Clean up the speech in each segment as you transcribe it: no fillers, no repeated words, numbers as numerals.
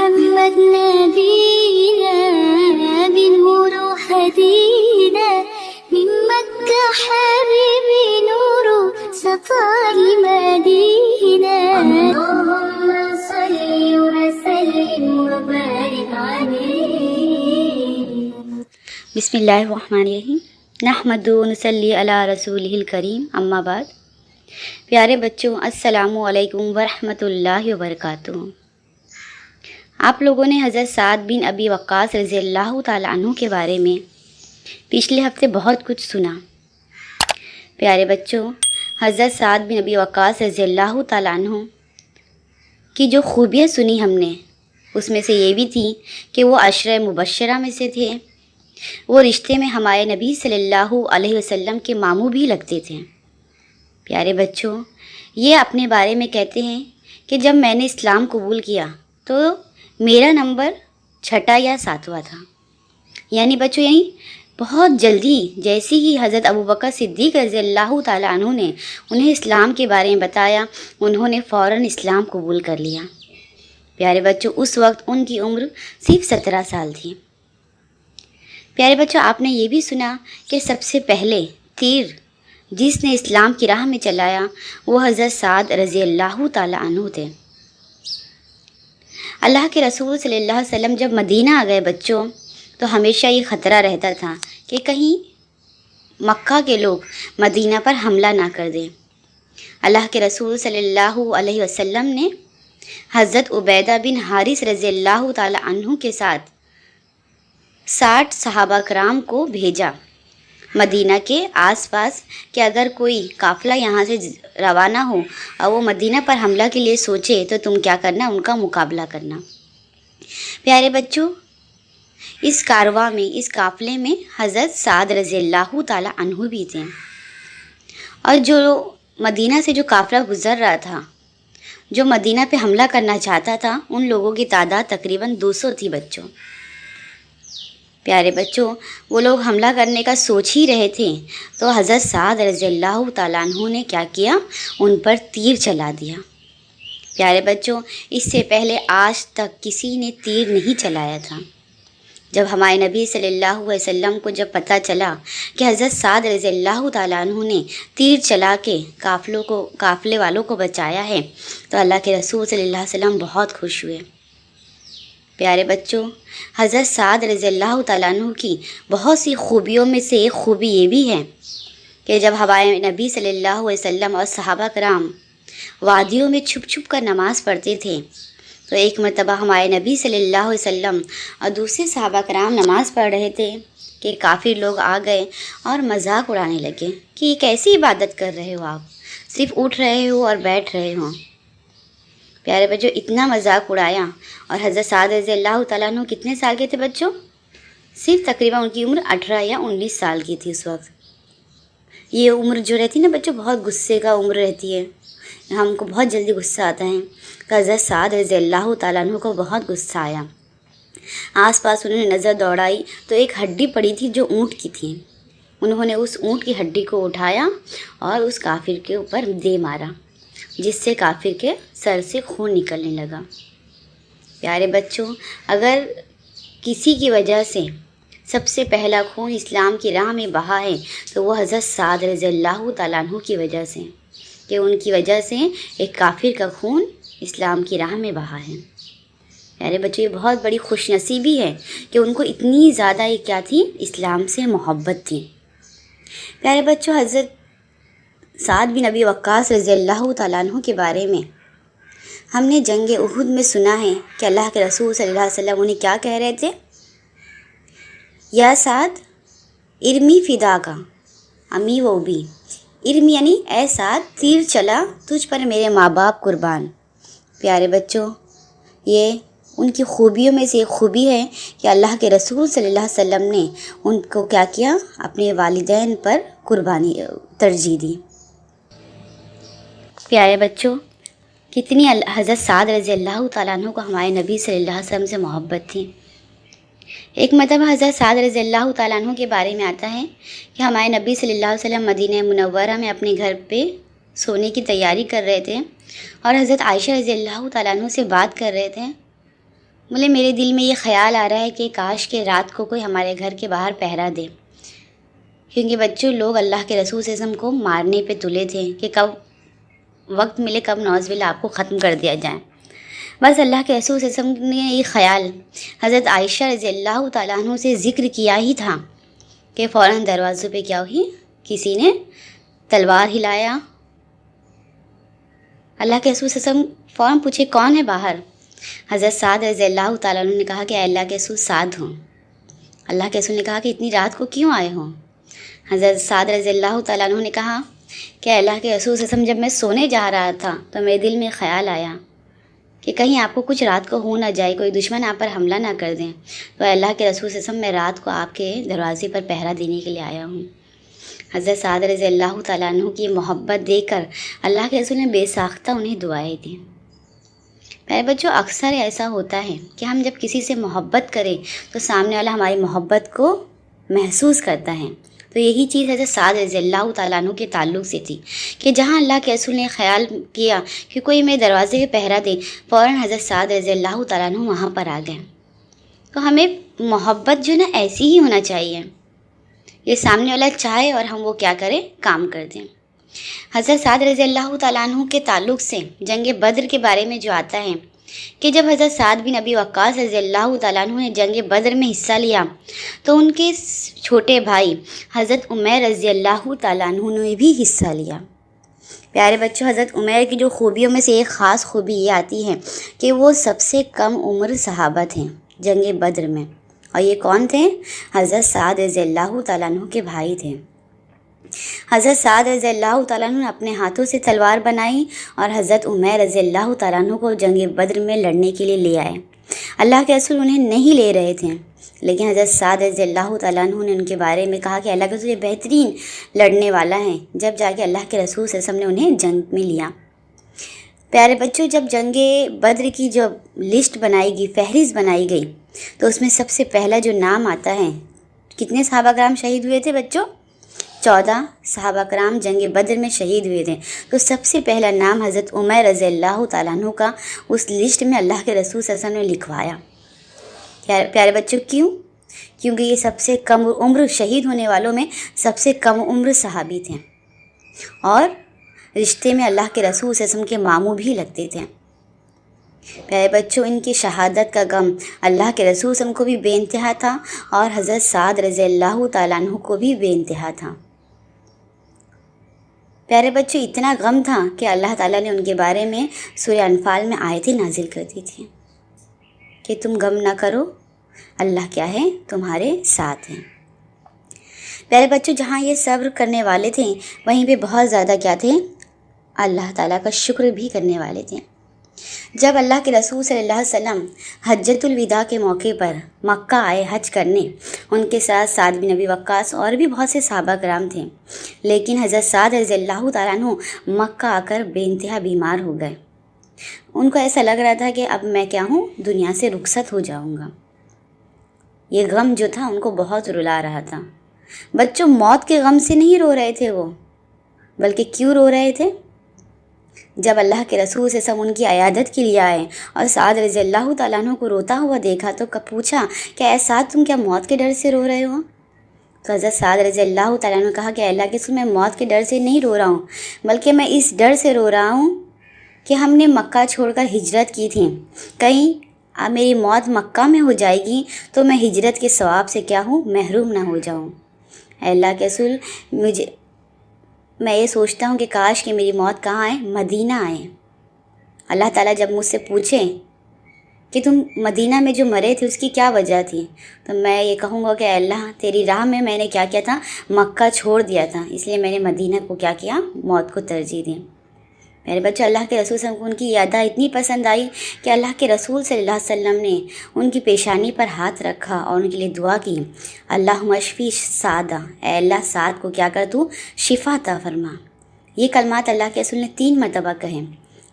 محمد نبينا بالنور هدينا من مكة حبيبي نور سطع المدينة اللهم صل وسلم وبارك عليه. بسم اللہ الرحمن الرحیم. نحمدہ و نصلی علی رسولہ الکریم. اما بعد. پیارے بچوں، السلام علیکم ورحمۃ اللہ وبرکاتہ. آپ لوگوں نے حضرت سعد بن ابی وقاص رضی اللہ تعالیٰ عنہ کے بارے میں پچھلے ہفتے بہت کچھ سنا. پیارے بچوں، حضرت سعد بن ابی وقاص رضی اللہ تعالیٰ عنہ کی جو خوبیاں سنی ہم نے، اس میں سے یہ بھی تھی کہ وہ عشرہ مبشرہ میں سے تھے. وہ رشتے میں ہمارے نبی صلی اللہ علیہ وسلم کے ماموں بھی لگتے تھے. پیارے بچوں، یہ اپنے بارے میں کہتے ہیں کہ جب میں نے اسلام قبول کیا تو میرا نمبر 6 یا 7واں تھا. یعنی بچوں، بہت جلدی جیسے ہی حضرت ابوبکر صدیق رضی اللہ تعالیٰ عنہ نے انہیں اسلام کے بارے میں بتایا، انہوں نے فوراً اسلام قبول کر لیا. پیارے بچوں، اس وقت ان کی عمر صرف 17 سال تھی. پیارے بچوں، آپ نے یہ بھی سنا کہ سب سے پہلے تیر جس نے اسلام کی راہ میں چلایا وہ حضرت سعد رضی اللہ تعالیٰ عنہ تھے. اللہ کے رسول صلی اللہ علیہ وسلم جب مدینہ آ گئے بچوں، تو ہمیشہ یہ خطرہ رہتا تھا کہ کہیں مکہ کے لوگ مدینہ پر حملہ نہ کر دیں. اللہ کے رسول صلی اللہ علیہ وسلم نے حضرت عبیدہ بن حارث رضی اللہ تعالیٰ عنہ کے ساتھ 60 صحابہ کرام کو بھیجا مدینہ کے آس پاس کہ اگر کوئی قافلہ یہاں سے روانہ ہو اور وہ مدینہ پر حملہ کے لیے سوچے تو تم کیا کرنا، ان کا مقابلہ کرنا. پیارے بچوں، اس کارواں میں، اس قافلے میں حضرت سعد رضی اللہ تعالیٰ عنہ بھی تھے. اور جو مدینہ سے جو قافلہ گزر رہا تھا، جو مدینہ پہ حملہ کرنا چاہتا تھا، ان لوگوں کی تعداد تقریباً 200 تھی بچوں. پیارے بچوں، وہ لوگ حملہ کرنے کا سوچ ہی رہے تھے تو حضرت سعد رضی اللہ تعالیٰ عنہ نے کیا کیا، ان پر تیر چلا دیا. پیارے بچوں، اس سے پہلے آج تک کسی نے تیر نہیں چلایا تھا. جب ہمارے نبی صلی اللہ علیہ وسلم کو جب پتہ چلا کہ حضرت سعد رضی اللہ تعالیٰ عنہ نے تیر چلا کے قافلے والوں کو بچایا ہے تو اللہ کے رسول صلی اللہ علیہ وسلم بہت خوش ہوئے. پیارے بچوں، حضرت سعد رضی اللہ تعالیٰ عنہ کی بہت سی خوبیوں میں سے ایک خوبی یہ بھی ہے کہ جب ہمارے نبی صلی اللہ علیہ وسلم اور صحابہ کرام وادیوں میں چھپ چھپ کر نماز پڑھتے تھے، تو ایک مرتبہ ہمارے نبی صلی اللہ علیہ وسلم اور دوسرے صحابہ کرام نماز پڑھ رہے تھے کہ کافر لوگ آ گئے اور مذاق اڑانے لگے کہ یہ کیسی عبادت کر رہے ہو، آپ صرف اٹھ رہے ہو اور بیٹھ رہے ہو. پیارے بچوں، اتنا مذاق اڑایا. اور حضرت سعد رضی اللہ تعالیٰ عنہ کتنے سال کے تھے بچوں؟ صرف تقریباً ان کی عمر 18 یا 19 سال کی تھی اس وقت. یہ عمر جو رہتی ہے نا بچوں، بہت غصے کا عمر رہتی ہے، ہم کو بہت جلدی غصہ آتا ہے. تو حضرت سعد رضی اللہ تعالیٰ عنہ کو بہت غصہ آیا. آس پاس انہوں نے نظر دوڑائی تو ایک ہڈی پڑی تھی جو اونٹ کی تھی. انہوں نے اس اونٹ کی ہڈی کو اٹھایا اور اس کافر کے اوپر دے مارا، جس سے کافر کے سر سے خون نکلنے لگا. پیارے بچوں، اگر کسی کی وجہ سے سب سے پہلا خون اسلام کی راہ میں بہا ہے تو وہ حضرت سعد رضی اللہ تعالیٰ عنہ کی وجہ سے، کہ ان کی وجہ سے ایک کافر کا خون اسلام کی راہ میں بہا ہے. پیارے بچوں، یہ بہت بڑی خوش نصیبی ہے کہ ان کو اتنی زیادہ یہ کیا تھی، اسلام سے محبت تھی. پیارے بچوں، حضرت سعد بن ابی وقاص رضی اللہ تعالیٰ عنہ کے بارے میں ہم نے جنگ احد میں سنا ہے کہ اللہ کے رسول صلی اللہ علیہ وسلم انہیں کیا کہہ رہے تھے، یا سعد ارمی فدا کا امی و ابی. ارمی یعنی اے سعد، تیر چلا تجھ پر میرے ماں باپ قربان. پیارے بچوں، یہ ان کی خوبیوں میں سے ایک خوبی ہے کہ اللہ کے رسول صلی اللہ علیہ وسلم نے ان کو کیا کیا، اپنے والدین پر قربانی ترجیح دی. پیارے بچوں، کتنی حضرت سعد رضی اللہ تعالیٰ عنہ کو ہمارے نبی صلی اللہ علیہ وسلم سے محبت تھی. ایک مرتبہ حضرت سعد رضی اللہ تعالیٰ عنہ کے بارے میں آتا ہے کہ ہمارے نبی صلی اللہ علیہ وسلم مدینہ منورہ میں اپنے گھر پہ سونے کی تیاری کر رہے تھے اور حضرت عائشہ رضی اللہ تعالیٰ عنہ سے بات کر رہے تھے. بولے میرے دل میں یہ خیال آ رہا ہے کہ کاش کہ رات کو کوئی ہمارے گھر کے باہر پہرا دے، کیونکہ بچوں لوگ اللہ کے رسول صلی اللہ علیہ وسلم کو مارنے پہ تلے تھے کہ کب وقت ملے، کب نعوذ باللہ آپ کو ختم کر دیا جائے۔ بس اللہ کے رسول صلی اللہ علیہ وسلم نے یہ خیال حضرت عائشہ رضی اللہ تعالیٰ عنہ سے ذکر کیا ہی تھا کہ فوراً دروازوں پہ کیا ہوئی، کسی نے تلوار ہلایا۔ اللہ کے رسول صلی اللہ علیہ وسلم فوراً پوچھے کون ہے باہر؟ حضرت سعد رضی اللہ تعالیٰ عنہ نے کہا کہ اے اللہ کے رسول سعد ہوں۔ اللہ کے رسول نے کہا کہ اتنی رات کو کیوں آئے ہوں؟ حضرت سعد رضی اللہ تعالیٰ عنہ نے کہا کہ اے اللہ کے رسول صلی اللہ علیہ وسلم جب میں سونے جا رہا تھا تو میرے دل میں خیال آیا کہ کہیں آپ کو کچھ رات کو ہو نہ جائے، کوئی دشمن آپ پر حملہ نہ کر دیں، تو اللہ کے رسول صلی اللہ علیہ وسلم میں رات کو آپ کے دروازے پر پہرا دینے کے لیے آیا ہوں۔ حضرت سعد رضی اللہ تعالیٰ عنہ کی محبت دیکھ کر اللہ کے رسول نے بے ساختہ انہیں دعائیں دیں۔ میرے بچوں اکثر ایسا ہوتا ہے کہ ہم جب کسی سے محبت کریں تو سامنے والا ہماری محبت کو محسوس کرتا ہے، تو یہی چیز حضرت سعد رضی اللہ تعالیٰ عنہ کے تعلق سے تھی کہ جہاں اللہ کے رسول نے خیال کیا کہ کوئی میرے دروازے پہ پہرا دے، فوراً حضرت سعد رضی اللہ تعالیٰ عنہ وہاں پر آ گئے۔ تو ہمیں محبت جو نا ایسی ہی ہونا چاہیے، یہ سامنے والا چاہے اور ہم وہ کیا کریں، کام کر دیں۔ حضرت سعد رضی اللہ تعالیٰ عنہ کے تعلق سے جنگ بدر کے بارے میں جو آتا ہے کہ جب حضرت سعد بن ابی وقاص رضی اللہ تعالیٰ عنہ نے جنگ بدر میں حصہ لیا تو ان کے چھوٹے بھائی حضرت عمیر رضی اللہ تعالیٰ عنہ نے بھی حصہ لیا۔ پیارے بچوں، حضرت عمیر کی جو خوبیوں میں سے ایک خاص خوبی یہ آتی ہے کہ وہ سب سے کم عمر صحابہ تھے جنگ بدر میں، اور یہ کون تھے؟ حضرت سعد رضی اللہ تعالیٰ عنہ کے بھائی تھے۔ حضرت سعد رضی اللہ تعالیٰ عنہ نے اپنے ہاتھوں سے تلوار بنائی اور حضرت عمیر رضی اللہ تعالیٰ عنہ کو جنگ بدر میں لڑنے کے لیے لے آئے۔ اللہ کے رسول انہیں نہیں لے رہے تھے، لیکن حضرت سعد رضی اللہ تعالیٰ عنہ نے ان کے بارے میں کہا کہ اللہ کے رسول یہ بہترین لڑنے والا ہے، جب جا کے اللہ کے رسول صلی اللہ علیہ وسلم نے انہیں جنگ میں لیا۔ پیارے بچوں، جب جنگ بدر کی جو لسٹ بنائی گئی، فہرست بنائی گئی، تو اس میں سب سے پہلا جو نام آتا ہے، کتنے صحابہ کرام شہید ہوئے تھے بچوں؟ 14 صحابہ کرام جنگ بدر میں شہید ہوئے تھے۔ تو سب سے پہلا نام حضرت عمیر رضی اللہ تعالیٰ عنہ کا اس لسٹ میں اللہ کے رسول صلی اللہ علیہ وسلم نے لکھوایا۔ پیارے بچوں، کیونکہ یہ سب سے کم عمر شہید ہونے والوں میں سب سے کم عمر صحابی تھے، اور رشتے میں اللہ کے رسول صلی اللہ علیہ وسلم کے ماموں بھی لگتے تھے۔ پیارے بچوں، ان کی شہادت کا غم اللہ کے رسول صلی اللہ علیہ وسلم کو بھی بے انتہا تھا، اور حضرت سعد رضی اللہ تعالیٰ عنہ کو بھی بے انتہا تھا۔ پیارے بچوں، اتنا غم تھا کہ اللہ تعالیٰ نے ان کے بارے میں سورہ انفال میں آیتیں نازل کر دی تھیں کہ تم غم نہ کرو، اللہ کیا ہے، تمہارے ساتھ ہیں۔ پیارے بچوں، جہاں یہ صبر کرنے والے تھے وہیں پہ بہت زیادہ کیا تھے، اللہ تعالیٰ کا شکر بھی کرنے والے تھے۔ جب اللہ کے رسول صلی اللہ علیہ وسلم حجۃ الوداع کے موقع پر مکہ آئے حج کرنے، ان کے ساتھ سعد بن ابی وقاص اور بھی بہت سے صحابہ کرام تھے، لیکن حضرت سعد رضی اللہ تعالیٰ عنہ مکہ آ کر بے انتہا بیمار ہو گئے۔ ان کو ایسا لگ رہا تھا کہ اب میں کیا ہوں، دنیا سے رخصت ہو جاؤں گا۔ یہ غم جو تھا ان کو بہت رلا رہا تھا۔ بچوں، موت کے غم سے نہیں رو رہے تھے وہ، بلکہ کیوں رو رہے تھے؟ جب اللہ کے رسول سے سب ان کی عیادت کے لیے آئے اور سعد رضی اللہ تعالیٰ عنہ کو روتا ہوا دیکھا تو پوچھا کہ اے سعد، تم کیا موت کے ڈر سے رو رہے ہو؟ تو حضرت سعد رضی اللہ تعالیٰ عنہ نے کہا کہ اللہ کے رسول، میں موت کے ڈر سے نہیں رو رہا ہوں، بلکہ میں اس ڈر سے رو رہا ہوں کہ ہم نے مکہ چھوڑ کر ہجرت کی تھی، کہیں میری موت مکہ میں ہو جائے گی تو میں ہجرت کے ثواب سے کیا ہوں، محروم نہ ہو جاؤں۔ اے اللہ کے رسول، میں یہ سوچتا ہوں کہ کاش کہ میری موت کہاں ہے، مدینہ آئے۔ اللہ تعالیٰ جب مجھ سے پوچھے کہ تم مدینہ میں جو مرے تھے اس کی کیا وجہ تھی، تو میں یہ کہوں گا کہ اے اللہ، تیری راہ میں نے کیا تھا، مکہ چھوڑ دیا تھا، اس لیے میں نے مدینہ کو کیا موت کو ترجیح دی۔ میرے بچے، اللہ کے رسول صلی اللہ علیہ وسلم کو ان کی یادہ اتنی پسند آئی کہ اللہ کے رسول صلی اللہ علیہ وسلم نے ان کی پیشانی پر ہاتھ رکھا اور ان کے لیے دعا کی، اللہم اشفی سعدہ، اے اللہ سعد کو کیا کر تو شفا عطا فرما۔ یہ کلمات اللہ کے رسول نے 3 مرتبہ کہے۔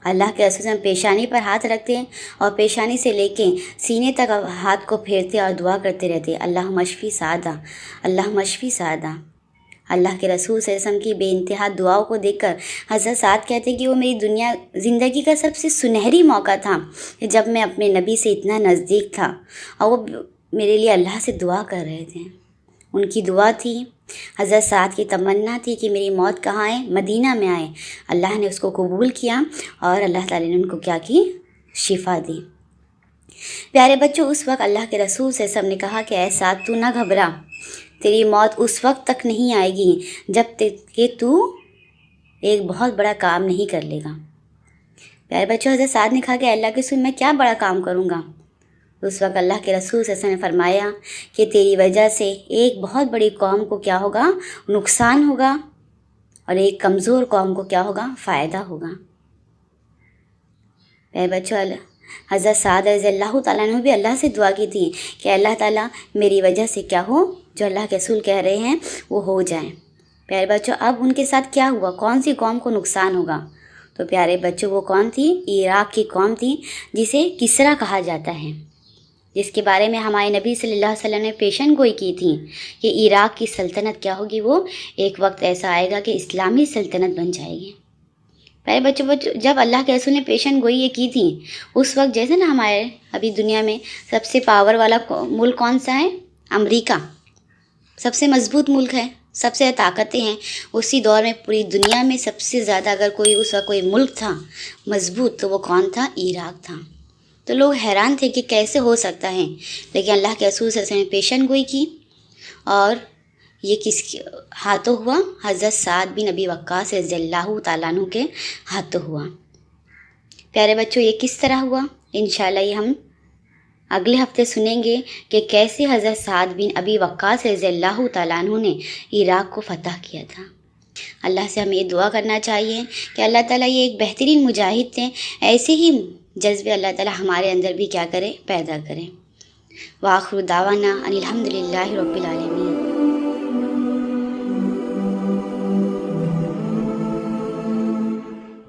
اللہ کے رسول صلی اللہ علیہ وسلم پیشانی پر ہاتھ رکھتے اور پیشانی سے لے کے سینے تک ہاتھ کو پھیرتے اور دعا کرتے رہتے، اللہم اشفی سعدہ، اللہم اشفی سعدہ۔ اللہ کے رسول صلی اللہ علیہ وسلم کی بے انتہا دعاؤں کو دیکھ کر حضرت سعد کہتے ہیں کہ وہ میری زندگی کا سب سے سنہری موقع تھا جب میں اپنے نبی سے اتنا نزدیک تھا اور وہ میرے لیے اللہ سے دعا کر رہے تھے۔ ان کی دعا تھی، حضرت سعد کی تمنا تھی کہ میری موت کہاں آئے؟ مدینہ میں آئے۔ اللہ نے اس کو قبول کیا اور اللہ تعالیٰ نے ان کو کیا کی؟ شفا دی۔ پیارے بچوں، اس وقت اللہ کے رسول سے سب نے کہا کہ اے سعد تو نہ گھبرا، تیری موت اس وقت تک نہیں آئے گی جب تک کہ تو ایک بہت بڑا کام نہیں کر لے گا۔ پیارے بچوں، حضرت سعد نے کہا کہ اللہ کے رسول میں کیا بڑا کام کروں گا؟ اس وقت اللہ کے رسول صلی اللہ علیہ وسلم نے فرمایا کہ تیری وجہ سے ایک بہت بڑی قوم کو کیا ہوگا؟ نقصان ہوگا، اور ایک کمزور قوم کو کیا ہوگا؟ فائدہ ہوگا۔ میرے بچوں، حضرت سعد رضی اللہ تعالیٰ نے بھی اللہ سے دعا کی تھی کہ اللہ تعالیٰ میری وجہ سے کیا ہو، جو اللہ کے رسول کہہ رہے ہیں وہ ہو جائیں۔ پیارے بچوں، اب ان کے ساتھ کیا ہوا؟ کون سی قوم کو نقصان ہوگا؟ تو پیارے بچوں، وہ کون تھی؟ عراق کی قوم تھی جسے کسریٰ کہا جاتا ہے، جس کے بارے میں ہمارے نبی صلی اللہ علیہ وسلم نے پیشن گوئی کی تھی کہ عراق کی سلطنت کیا ہوگی؟ وہ ایک وقت ایسا آئے گا کہ اسلامی سلطنت بن جائے گی۔ پہلے بچوں، جب اللہ کے رسول نے پیشن گوئی یہ کی تھی، اس وقت جیسے نا ہمارے ابھی دنیا میں سب سے پاور والا ملک کون سا ہے؟ امریکہ سب سے مضبوط ملک ہے، سب سے طاقتیں ہیں۔ اسی دور میں پوری دنیا میں سب سے زیادہ اگر اس وقت کوئی ملک تھا مضبوط تو وہ کون تھا؟ عراق تھا۔ تو لوگ حیران تھے کہ کیسے ہو سکتا ہے، لیکن اللہ کے رسول صلی اللہ علیہ وسلم نے پیشن گوئی کی، اور یہ کس کے ہاتھوں ہوا؟ حضرت سعد بن ابی وقاص رضی اللہ تعالیٰ عنہ کے ہاتھوں ہوا۔ پیارے بچوں، یہ کس طرح ہوا؟ انشاءاللہ یہ ہم اگلے ہفتے سنیں گے کہ کیسے حضرت سعد بن ابی وقاص رضی اللہ تعالیٰ عنہ نے عراق کو فتح کیا تھا۔ اللہ سے ہمیں یہ دعا کرنا چاہیے کہ اللہ تعالیٰ یہ ایک بہترین مجاہد تھے، ایسے ہی جذبے اللہ تعالیٰ ہمارے اندر بھی کیا کرے؟ پیدا کرے۔ وآخر دعوانا ان الحمد للہ رب العالمین۔